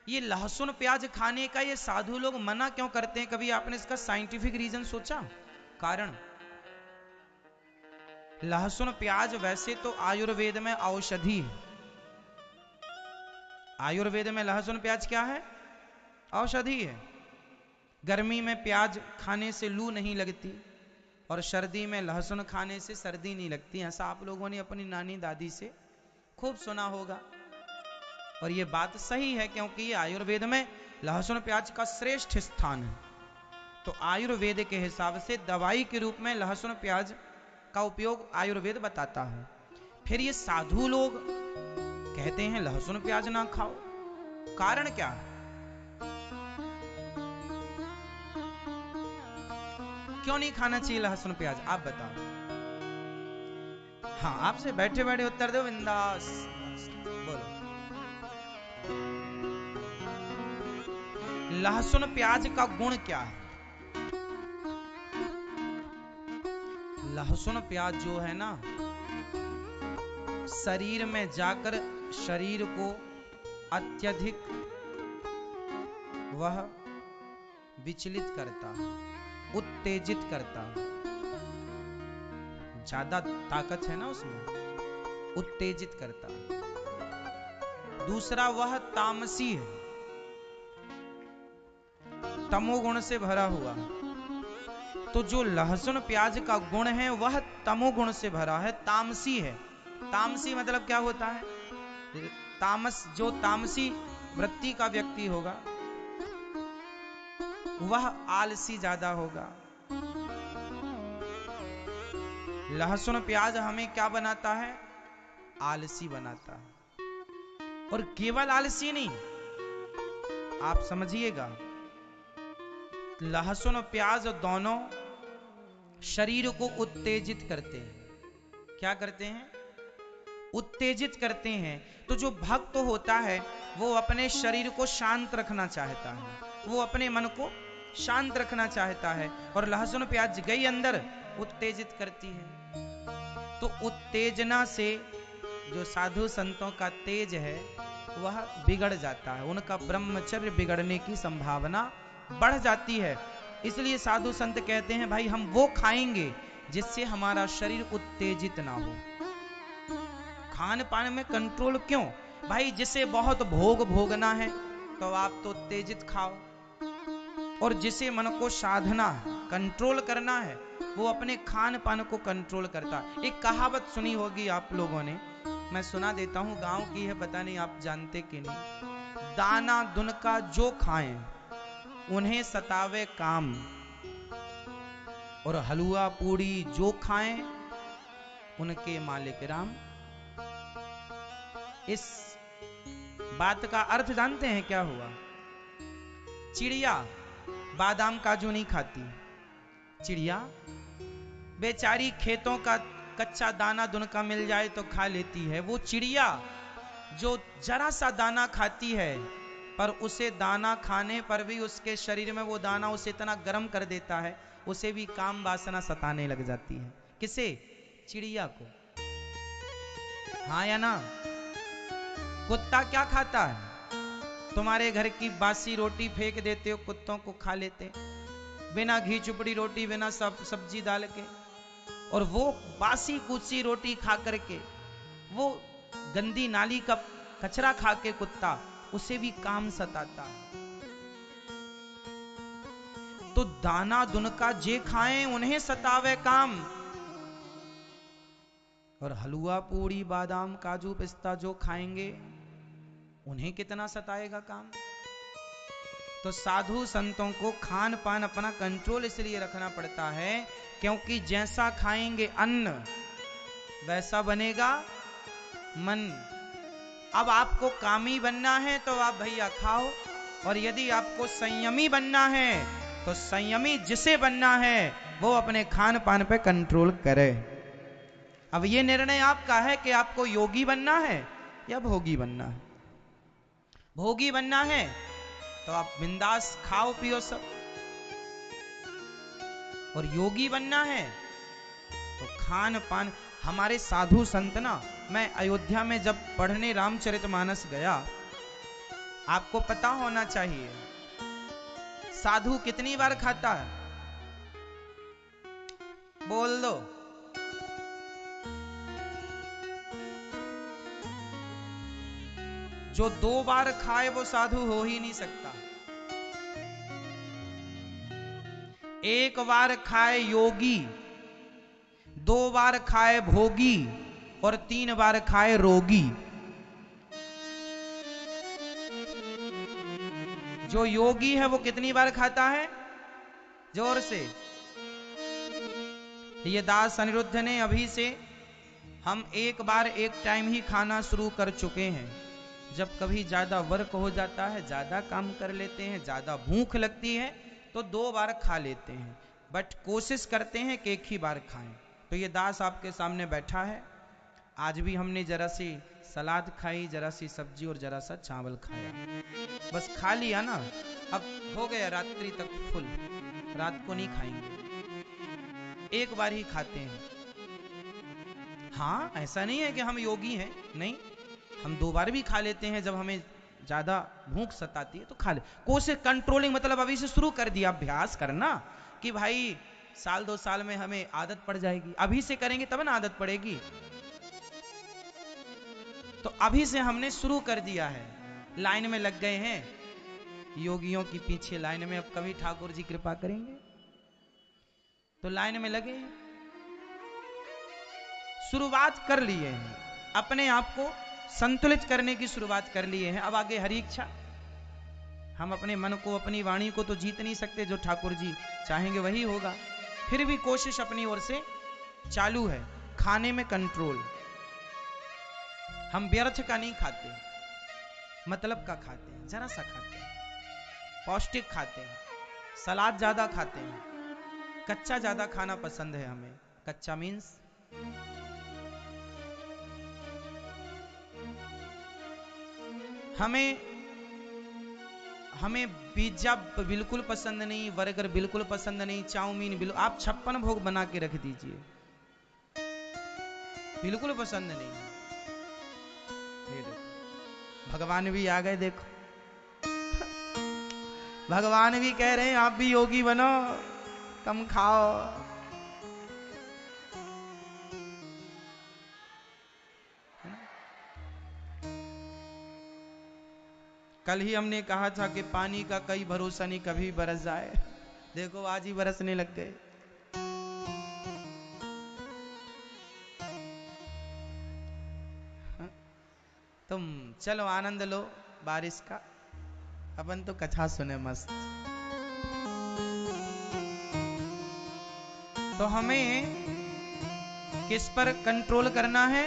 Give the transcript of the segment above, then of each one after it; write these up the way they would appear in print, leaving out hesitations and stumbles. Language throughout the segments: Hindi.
ये लहसुन प्याज खाने का ये साधु लोग मना क्यों करते हैं? कभी आपने इसका साइंटिफिक रीजन सोचा? कारण, लहसुन प्याज वैसे तो आयुर्वेद में औषधि है। आयुर्वेद में लहसुन प्याज क्या है? औषधि है। गर्मी में प्याज खाने से लू नहीं लगती और सर्दी में लहसुन खाने से सर्दी नहीं लगती। ऐसा आप लोगों ने अपनी नानी दादी से खूब सुना होगा और ये बात सही है, क्योंकि ये आयुर्वेद में लहसुन प्याज का श्रेष्ठ स्थान है। तो आयुर्वेद के हिसाब से दवाई के रूप में लहसुन प्याज का उपयोग आयुर्वेद बताता है। फिर ये साधु लोग कहते हैं लहसुन प्याज ना खाओ, कारण क्या है? क्यों नहीं खाना चाहिए लहसुन प्याज, आप बताओ। हाँ, आपसे बैठे बैठे उत्तर दो बिंदास, बोलो। लहसुन प्याज का गुण क्या है? लहसुन प्याज जो है ना, शरीर में जाकर शरीर को अत्यधिक वह विचलित करता है, उत्तेजित करता है। ज्यादा ताकत है ना उसमें, उत्तेजित करता है। दूसरा, वह तामसी है, तमोगुण से भरा हुआ। तो जो लहसुन प्याज का गुण है वह तमोगुण से भरा है, तामसी है। तामसी मतलब क्या होता है? तामस, जो तामसी वृत्ति का व्यक्ति होगा वह आलसी ज्यादा होगा। लहसुन प्याज हमें क्या बनाता है? आलसी बनाता है। और केवल आलसी नहीं, आप समझिएगा, लहसुन और प्याज दोनों शरीर को उत्तेजित करते हैं। क्या करते हैं? उत्तेजित करते हैं। तो जो भक्त होता है वो अपने शरीर को शांत रखना चाहता है, वो अपने मन को शांत रखना चाहता है, और लहसुन प्याज गई अंदर उत्तेजित करती है। तो उत्तेजना से जो साधु संतों का तेज है वह बिगड़ जाता है, उनका ब्रह्मचर्य बिगड़ने की संभावना बढ़ जाती है। इसलिए साधु संत कहते हैं भाई हम वो खाएंगे जिससे हमारा शरीर उत्तेजित ना हो। खान पान में कंट्रोल क्यों? भाई जिसे बहुत भोग भोगना है तो आप तो उत्तेजित खाओ, और जिसे मन को साधना कंट्रोल करना है वो अपने खान पान को कंट्रोल करता है। एक कहावत सुनी होगी आप लोगों ने, मैं सुना देता हूं, गांव की है, पता नहीं आप जानते कि नहीं। दाना दुनका जो खाएं उन्हें सतावे काम, और हलवा पूड़ी जो खाएं उनके मालिक राम। इस बात का अर्थ जानते हैं क्या हुआ? चिड़िया बादाम काजू नहीं खाती, चिड़िया बेचारी खेतों का कच्चा दाना दुनका मिल जाए तो खा लेती है। वो चिड़िया जो जरा सा दाना खाती है पर उसे दाना खाने पर भी उसके शरीर में वो दाना उसे इतना गर्म कर देता है, उसे भी काम वासना सताने लग जाती है। किसे? चिड़िया को। हाँ या ना? कुत्ता क्या खाता है? तुम्हारे घर की बासी रोटी फेंक देते हो, कुत्तों को खा लेते, बिना घी चुपड़ी रोटी, बिना सब्जी डाल के। और वो बासी कुची रोटी खा करके, वो गंदी नाली का कचरा खा के कुत्ता, उसे भी काम सताता है। तो दाना दुनका जे खाएं उन्हें सतावे काम, और हलवा पूड़ी बादाम काजू पिस्ता जो खाएंगे उन्हें कितना सताएगा काम। तो साधु संतों को खान पान अपना कंट्रोल इसलिए रखना पड़ता है क्योंकि जैसा खाएंगे अन्न वैसा बनेगा मन। अब आपको कामी बनना है तो आप भैया खाओ, और यदि आपको संयमी बनना है तो संयमी जिसे बनना है वो अपने खान पान पे कंट्रोल करे। अब ये निर्णय आपका है कि आपको योगी बनना है या भोगी बनना है। भोगी बनना है तो आप बिंदास खाओ पियो सब, और योगी बनना है तो खान पान। हमारे साधु संत ना, मैं अयोध्या में जब पढ़ने रामचरितमानस गया आपको पता होना चाहिए साधु कितनी बार खाता है, बोल दो। जो 2 बार खाए वो साधु हो ही नहीं सकता। 1 बार खाए योगी, 2 बार खाए भोगी और 3 बार खाए रोगी। जो योगी है वो कितनी बार खाता है, जोर से। ये दास अनिरुद्ध ने अभी से हम 1 बार 1 टाइम ही खाना शुरू कर चुके हैं। जब कभी ज्यादा वर्क हो जाता है, ज्यादा काम कर लेते हैं, ज्यादा भूख लगती है तो 2 बार खा लेते हैं, बट कोशिश करते हैं कि 1 ही बार खाएं। तो ये दास आपके सामने बैठा है। आज भी हमने जरा सी सलाद खाई, जरा सी सब्जी और जरा सा चावल खाया, बस खा लिया ना। अब हो गया रात्रि तक फुल, रात को नहीं खाएंगे, 1 बार ही खाते हैं। हाँ, ऐसा नहीं है कि हम योगी हैं, नहीं, हम 2 बार भी खा लेते हैं जब हमें ज्यादा भूख सताती है तो खा ले। कोशिश कंट्रोलिंग, मतलब अभी से शुरू कर दिया अभ्यास करना कि भाई 1-2 साल में हमें आदत पड़ जाएगी। अभी से करेंगे तब ना आदत पड़ेगी। तो अभी से हमने शुरू कर दिया है, लाइन में लग गए हैं योगियों की पीछे लाइन में। अब कभी ठाकुर जी कृपा करेंगे तो लाइन में लगे, शुरुआत कर लिए हैं, अपने आप को संतुलित करने की शुरुआत कर लिए हैं। अब आगे हरी इच्छा। हम अपने मन को, अपनी वाणी को तो जीत नहीं सकते, जो ठाकुर जी चाहेंगे वही होगा। फिर भी कोशिश अपनी ओर से चालू है। खाने में कंट्रोल, हम व्यर्थ का नहीं खाते, मतलब का खाते हैं, जरा सा खाते हैं, पौष्टिक खाते हैं, सलाद ज्यादा खाते हैं, कच्चा ज्यादा खाना पसंद है हमें। कच्चा मीन्स हमें पिज्जा बिल्कुल पसंद नहीं, बर्गर बिल्कुल पसंद नहीं, चाउमीन बिल्कुल, आप 56 भोग बना के रख दीजिए, बिल्कुल पसंद नहीं। ये देखो भगवान भी आ गए, देखो भगवान भी कह रहे हैं आप भी योगी बनो, कम खाओ। कल ही हमने कहा था कि पानी का कोई भरोसा नहीं, कभी बरस जाए। देखो आज ही बरसने लग गए। तुम चलो आनंद लो बारिश का, अपन तो कथा सुने मस्त। तो हमें किस पर कंट्रोल करना है,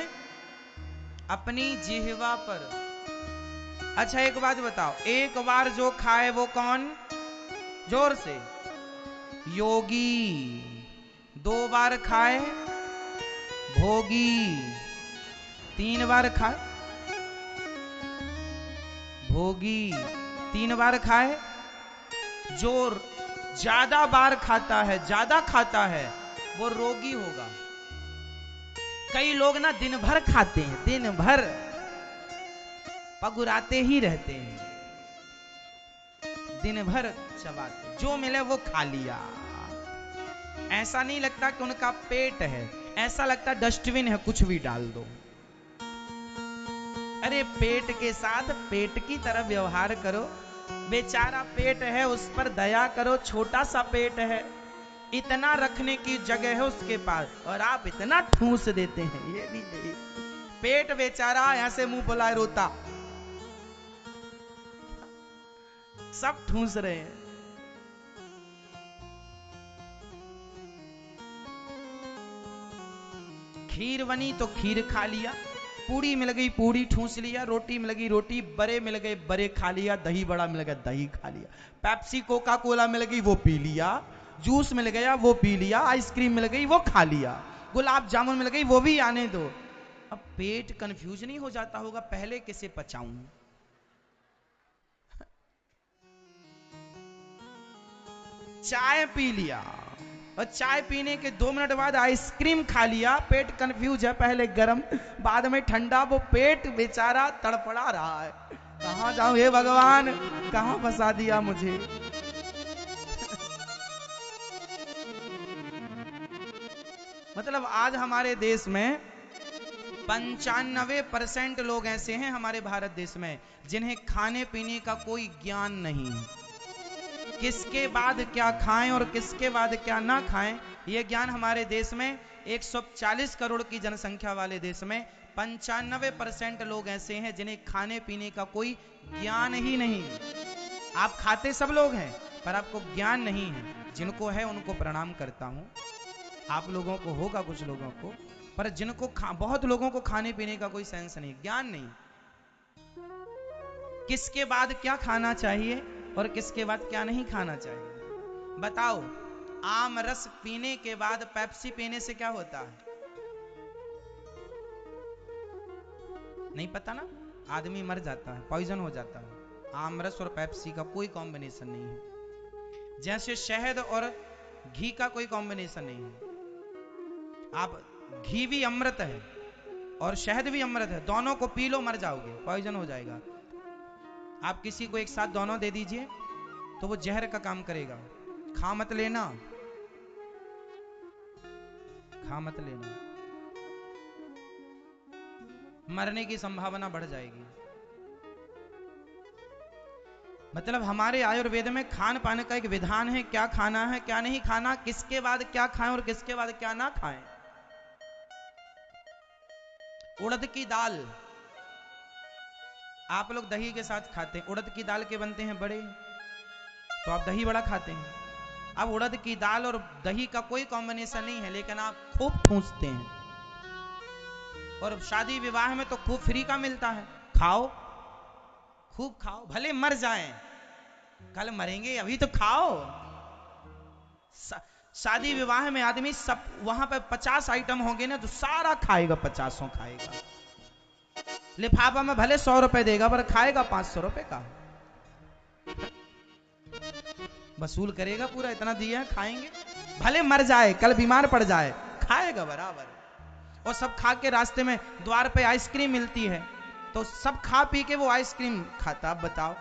अपनी जिह्वा पर। अच्छा एक बात बताओ, 1 बार जो खाए वो कौन, जोर से, योगी। 2 बार खाए भोगी, 3 बार खाए भोगी, 3 बार खाए। जो ज्यादा बार खाता है, ज्यादा खाता है, वो रोगी होगा। कई लोग ना दिन भर खाते हैं, दिन भर पगुराते ही रहते हैं, दिन भर चबाते, जो मिले वो खा लिया। ऐसा नहीं लगता कि उनका पेट है, ऐसा लगता डस्टबिन है, कुछ भी डाल दो। अरे पेट के साथ पेट की तरह व्यवहार करो, बेचारा पेट है उस पर दया करो, छोटा सा पेट है, इतना रखने की जगह है उसके पास, और आप इतना ठूस देते हैं। ये नहीं, पेट बेचारा ऐसे मुंह बुलाए रोता, सब ठूस रहे हैं। खीर बनी तो खीर खा लिया, पूड़ी मिल गई पूड़ी ठूस लिया, रोटी मिल गई रोटी, बड़े मिल गए बड़े खा लिया, दही बड़ा मिल गया दही खा लिया, पेप्सी कोका कोला मिल गई वो पी लिया, जूस मिल गया वो पी लिया, आइसक्रीम मिल गई वो खा लिया, गुलाब जामुन मिल गई वो भी आने दो। अब पेट कंफ्यूज नहीं हो जाता होगा, पहले किसे पचाऊं। चाय पी लिया और चाय पीने के 2 मिनट बाद आइसक्रीम खा लिया, पेट कंफ्यूज है, पहले गर्म बाद में ठंडा, वो पेट बेचारा तड़पड़ा रहा है। कहां जाऊं हे भगवान, कहां फंसा दिया मुझे। मतलब आज हमारे देश में 95% लोग ऐसे हैं हमारे भारत देश में जिन्हें खाने पीने का कोई ज्ञान नहीं है। किसके बाद क्या खाएं और किसके बाद क्या ना खाएं, यह ज्ञान हमारे देश में 140 करोड़ की जनसंख्या वाले देश में 95% लोग ऐसे हैं जिन्हें खाने पीने का कोई ज्ञान ही नहीं। आप खाते सब लोग हैं पर आपको ज्ञान नहीं है। जिनको है उनको प्रणाम करता हूं। आप लोगों को होगा, कुछ लोगों को, पर जिनको बहुत लोगों को खाने पीने का कोई सेंस नहीं, ज्ञान नहीं। किसके बाद क्या खाना चाहिए और किसके बाद क्या नहीं खाना चाहिए बताओ। आम रस पीने के बाद पेप्सी पीने से क्या होता है? नहीं पता ना, आदमी मर जाता है, पॉइजन हो जाता है। आम रस और पेप्सी का कोई कॉम्बिनेशन नहीं है। जैसे शहद और घी का कोई कॉम्बिनेशन नहीं है। आप घी भी अमृत है और शहद भी अमृत है, दोनों को पी लो मर जाओगे, पॉइजन हो जाएगा। आप किसी को एक साथ दोनों दे दीजिए तो वो जहर का काम करेगा। खा मत लेना, खा मत लेना, मरने की संभावना बढ़ जाएगी। मतलब हमारे आयुर्वेद में खान पान का एक विधान है, क्या खाना है क्या नहीं खाना, किसके बाद क्या खाएं और किसके बाद क्या ना खाएं। उड़द की दाल आप लोग दही के साथ खाते हैं। उड़द की दाल के बनते हैं बड़े, तो आप दही बड़ा खाते हैं। अब उड़द की दाल और दही का कोई कॉम्बिनेशन नहीं है, लेकिन आप खूब ठूंसते हैं। और शादी विवाह में तो खूब फ्री का मिलता है, खाओ खूब खाओ, भले मर जाएं, कल मरेंगे अभी तो खाओ। शादी विवाह में आदमी सब वहां पर 50 आइटम होंगे ना तो सारा खाएगा, 50 खाएगा। लिफाफा में भले 100 रुपए देगा पर खाएगा 500 रुपए का, वसूल करेगा पूरा, इतना दिया है खाएंगे। भले मर जाए, कल बीमार पड़ जाए, खाएगा बराबर। और सब खा के रास्ते में द्वार पे आइसक्रीम मिलती है तो सब खा पी के वो आइसक्रीम खाता। अब बताओ,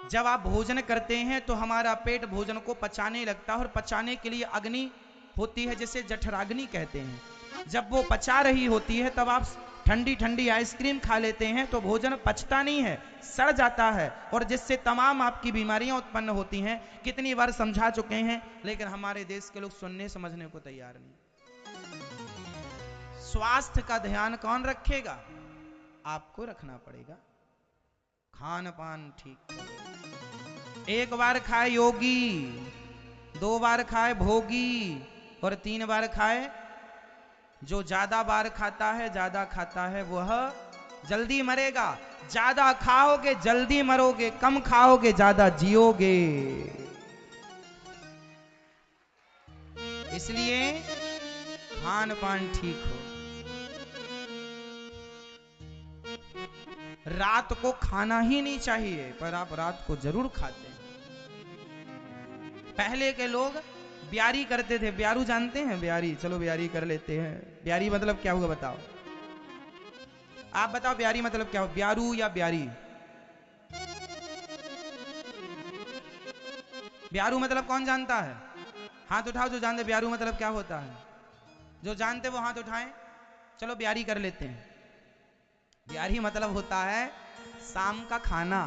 जब आप भोजन करते हैं तो हमारा पेट भोजन को पचाने लगता है और पचाने के लिए अग्नि होती है जिसे जठराग्नि कहते हैं। जब वो पचा रही होती है तब आप ठंडी ठंडी आइसक्रीम खा लेते हैं तो भोजन पचता नहीं है, सड़ जाता है, और जिससे तमाम आपकी बीमारियां उत्पन्न होती हैं। कितनी बार समझा चुके हैं, लेकिन हमारे देश के लोग सुनने समझने को तैयार नहीं। स्वास्थ्य का ध्यान कौन रखेगा? आपको रखना पड़ेगा। खान पान ठीक करो। एक बार खाए योगी, 2 बार खाए भोगी, और 3 बार खाए जो ज्यादा बार खाता है, ज्यादा खाता है वह जल्दी मरेगा। ज्यादा खाओगे जल्दी मरोगे, कम खाओगे ज्यादा जियोगे। इसलिए खान पान ठीक हो। रात को खाना ही नहीं चाहिए पर आप रात को जरूर खाते हैं। पहले के लोग ब्यारी करते थे। ब्यारू जानते हैं? ब्यारी, चलो ब्यारी कर लेते हैं। ब्यारी मतलब क्या हुआ बताओ? आप बताओ ब्यारी मतलब क्या हो? ब्यारू या ब्यारी? ब्यारू मतलब कौन जानता है? हाथ उठाओ जो जानते ब्यारू मतलब क्या होता है। जो जानते वो हाथ उठाएं। चलो ब्यारी कर लेते हैं। ब्यारी मतलब होता है शाम का खाना।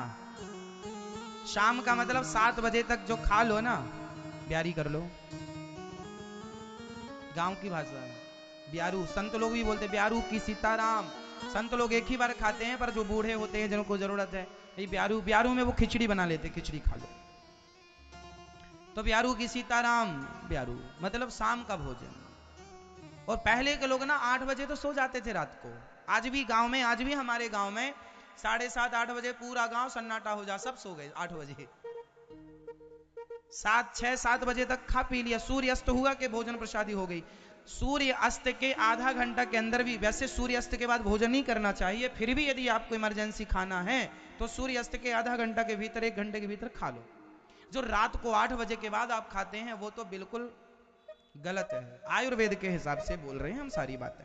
शाम का मतलब 7 बजे तक जो खा लो ना, ब्यारी कर लो। गांव की भाषा है ब्यारू। संत लोग भी बोलते ब्यारू की सीताराम। संत लोग एक ही बार खाते हैं, पर जो बूढ़े होते हैं जिनको जरूरत है, ये ब्यारू, ब्यारू में वो खिचड़ी बना लेते, खिचड़ी खा लो। तो ब्यारू की सीताराम, ब्यारू मतलब शाम का भोजन। और पहले के लोग ना 8 बजे तो सो जाते थे रात को। आज भी गांव में, आज भी हमारे गांव में 7:30 8 बजे पूरा गांव सन्नाटा हो जा, सब सो गए 8 बजे। 7 बजे तक खा पी लिया, सूर्य अस्त हुआ कि भोजन प्रसादी हो गई। सूर्य अस्त के आधा घंटा के अंदर भी, वैसे सूर्य अस्त के बाद भोजन नहीं करना चाहिए, फिर भी यदि आपको इमरजेंसी खाना है तो सूर्य अस्त के आधा घंटा के भीतर, 1 घंटे के भीतर खा लो। जो रात को 8 बजे के बाद आप खाते हैं वो तो बिल्कुल गलत है। आयुर्वेद के हिसाब से बोल रहे हैं हम सारी बातें।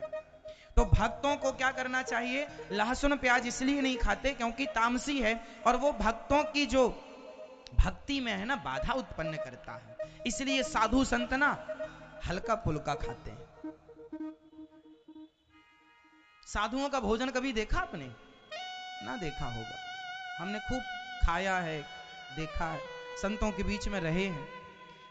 तो भक्तों को क्या करना चाहिए? लहसुन प्याज इसलिए नहीं खाते क्योंकि तामसी है और वो भक्तों की जो भक्ति में है ना बाधा उत्पन्न करता है, इसलिए साधु संत ना हल्का फुल्का खाते हैं। साधुओं का भोजन कभी देखा आपने? ना देखा होगा। हमने खूब खाया है, देखा है, संतों के बीच में रहे हैं।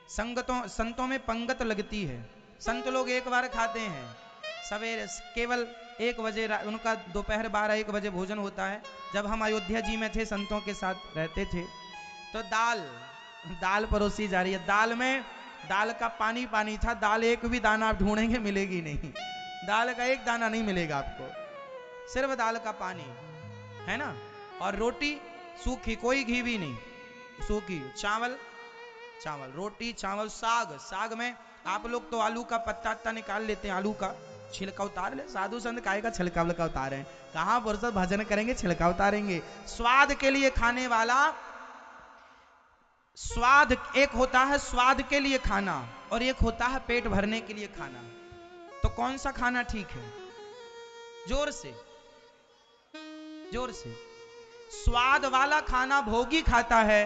संतों में पंगत लगती है। संत लोग एक बार खाते हैं सवेरे, केवल 1 बजे, उनका दोपहर 12-1 बजे भोजन होता है। जब हम अयोध्या जी में थे, संतों के साथ रहते थे, तो दाल परोसी जा रही है। दाल का पानी पानी था। दाल एक भी दाना आप ढूंढेंगे मिलेगी नहीं, दाल का एक दाना नहीं मिलेगा आपको, सिर्फ दाल का पानी है ना। और रोटी सूखी, कोई घी भी नहीं, सूखी। चावल, रोटी, चावल, साग में आप लोग तो आलू का पत्ता निकाल लेते हैं, आलू का छिलका उतार ले। साधु संत काय का छिलका विलका उतारे हैं? कहां फुर्सत, भजन करेंगे छिलका उतारेंगे। स्वाद के लिए खाने वाला, स्वाद एक होता है स्वाद के लिए खाना और एक होता है पेट भरने के लिए खाना। तो कौन सा खाना ठीक है? जोर से। स्वाद वाला खाना भोगी खाता है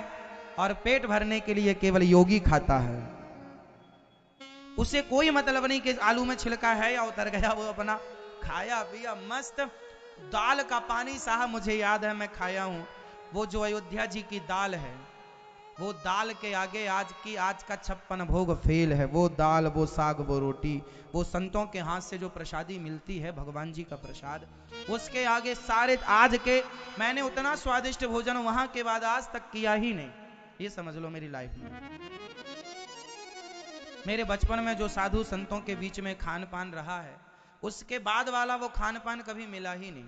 और पेट भरने के लिए केवल योगी खाता है। उसे कोई मतलब नहीं कि आलू में छिलका है या उतर गया, वो अपना खाया पिया मस्त। दाल का पानी साहब, मुझे याद है मैं खाया हूं, वो जो अयोध्या जी की दाल है, वो दाल के आगे आज का 56 भोग फेल है। वो दाल, वो साग, वो रोटी, वो संतों के हाथ से जो प्रसादी मिलती है, भगवान जी का प्रसाद, उसके आगे सारे आज के, मैंने उतना स्वादिष्ट भोजन वहां के बाद आज तक किया ही नहीं। ये समझ लो मेरी लाइफ में, मेरे बचपन में जो साधु संतों के बीच में खान पान रहा है, उसके बाद वाला वो खान पान कभी मिला ही नहीं।